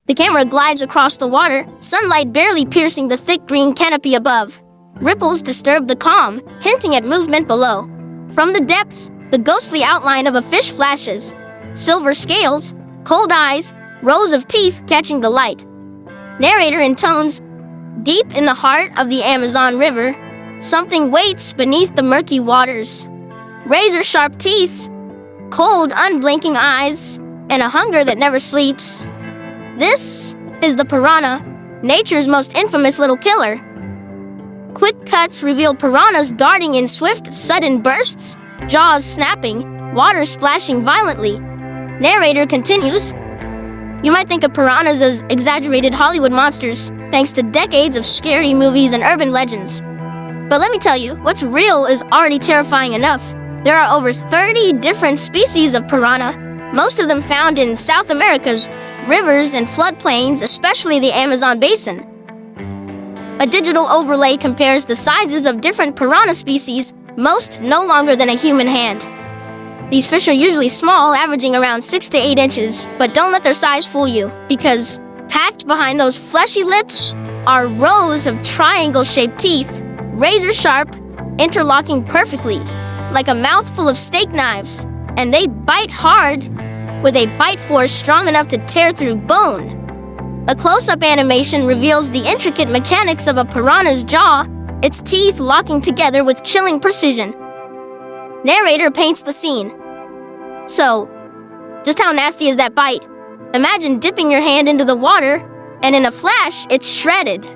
The camera glides across the water, sunlight barely piercing the thick green canopy above. Ripples disturb the calm, hinting at movement below. From the depths, the ghostly outline of a fish flashes. Silver scales, cold eyes, rows of teeth catching the light. Narrator intones, "Deep in the heart of the Amazon River, something waits beneath the murky waters. Razor-sharp teeth, cold, unblinking eyes, and a hunger that never sleeps. This is the piranha, nature's most infamous little killer." Quick cuts reveal piranhas darting in swift, sudden bursts, jaws snapping, water splashing violently. Narrator continues, "You might think of piranhas as exaggerated Hollywood monsters, thanks to decades of scary movies and urban legends. But let me tell you, what's real is already terrifying enough. There are over 30 different species of piranha, most of them found in South America's rivers and floodplains, especially the Amazon basin. A digital overlay compares the sizes of different piranha species, most no longer than a human hand. These fish are usually small, averaging around 6 to 8 inches, but don't let their size fool you, because packed behind those fleshy lips are rows of triangle-shaped teeth, razor-sharp, interlocking perfectly, like a mouthful of steak knives, and they bite hard, with a bite force strong enough to tear through bone. A close-up animation reveals the intricate mechanics of a piranha's jaw, its teeth locking together with chilling precision. Narrator paints the scene. So, just how nasty is that bite? Imagine dipping your hand into the water, and in a flash, it's shredded.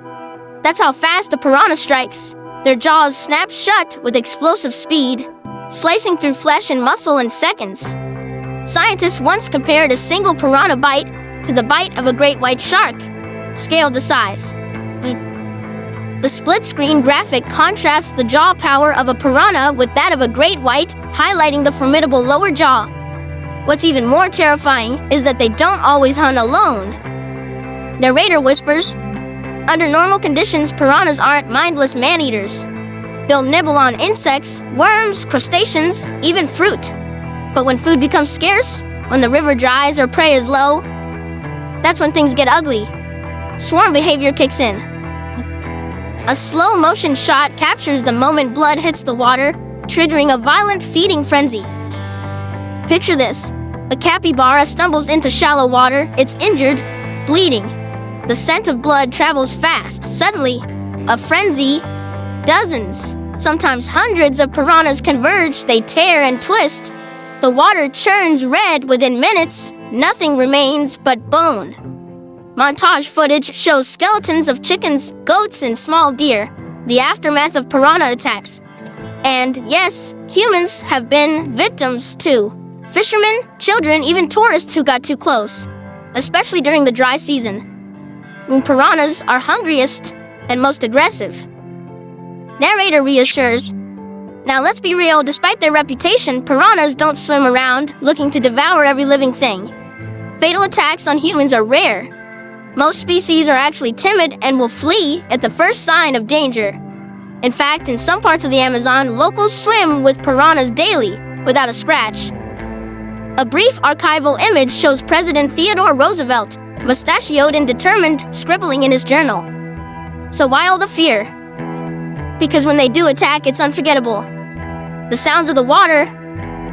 That's how fast a piranha strikes. Their jaws snap shut with explosive speed, slicing through flesh and muscle in seconds. Scientists once compared a single piranha bite to the bite of a great white shark, scaled to size. The split-screen graphic contrasts the jaw power of a piranha with that of a great white, highlighting the formidable lower jaw. What's even more terrifying is that they don't always hunt alone. Narrator whispers, "Under normal conditions, piranhas aren't mindless man-eaters. They'll nibble on insects, worms, crustaceans, even fruit. But when food becomes scarce, when the river dries or prey is low, that's when things get ugly. Swarm behavior kicks in." A slow-motion shot captures the moment blood hits the water, triggering a violent feeding frenzy. Picture this. A capybara stumbles into shallow water, it's injured, bleeding. The scent of blood travels fast. Suddenly, a frenzy. Dozens, sometimes hundreds of piranhas converge, they tear and twist. The water churns red within minutes, nothing remains but bone. Montage footage shows skeletons of chickens, goats, and small deer, the aftermath of piranha attacks. And yes, humans have been victims too. Fishermen, children, even tourists who got too close, especially during the dry season, when piranhas are hungriest and most aggressive. Narrator reassures, "Now let's be real, despite their reputation, piranhas don't swim around looking to devour every living thing. Fatal attacks on humans are rare. Most species are actually timid and will flee at the first sign of danger. In fact, in some parts of the Amazon, locals swim with piranhas daily, without a scratch." A brief archival image shows President Theodore Roosevelt, mustachioed and determined, scribbling in his journal. So why all the fear? Because when they do attack, it's unforgettable. The sounds of the water,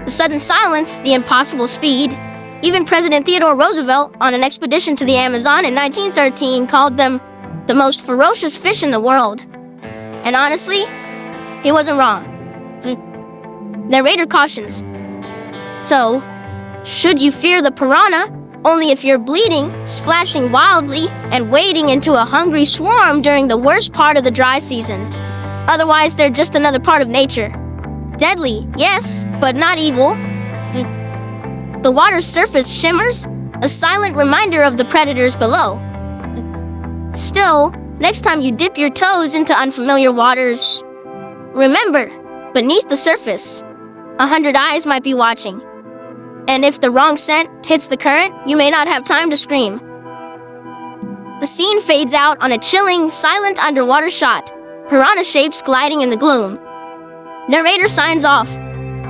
the sudden silence, the impossible speed. Even President Theodore Roosevelt, on an expedition to the Amazon in 1913, called them the most ferocious fish in the world. And honestly, he wasn't wrong. Narrator cautions. So, should you fear the piranha? Only if you're bleeding, splashing wildly, and wading into a hungry swarm during the worst part of the dry season. Otherwise, they're just another part of nature. Deadly, yes, but not evil. The water's surface shimmers, a silent reminder of the predators below. Still, next time you dip your toes into unfamiliar waters, remember, beneath the surface, 100 eyes might be watching. And if the wrong scent hits the current, you may not have time to scream. The scene fades out on a chilling, silent underwater shot, piranha shapes gliding in the gloom. Narrator signs off.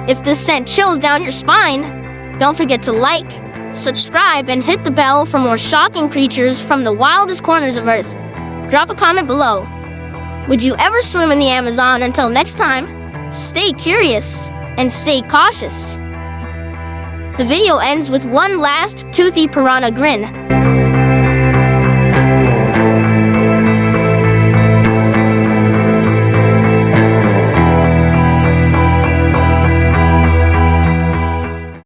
If this scent chills down your spine, don't forget to like, Subscribe and hit the bell for more shocking creatures from the wildest corners of Earth. Drop a comment below. Would you ever swim in the Amazon? Until next time, stay curious and stay cautious. The video ends with one last toothy piranha grin.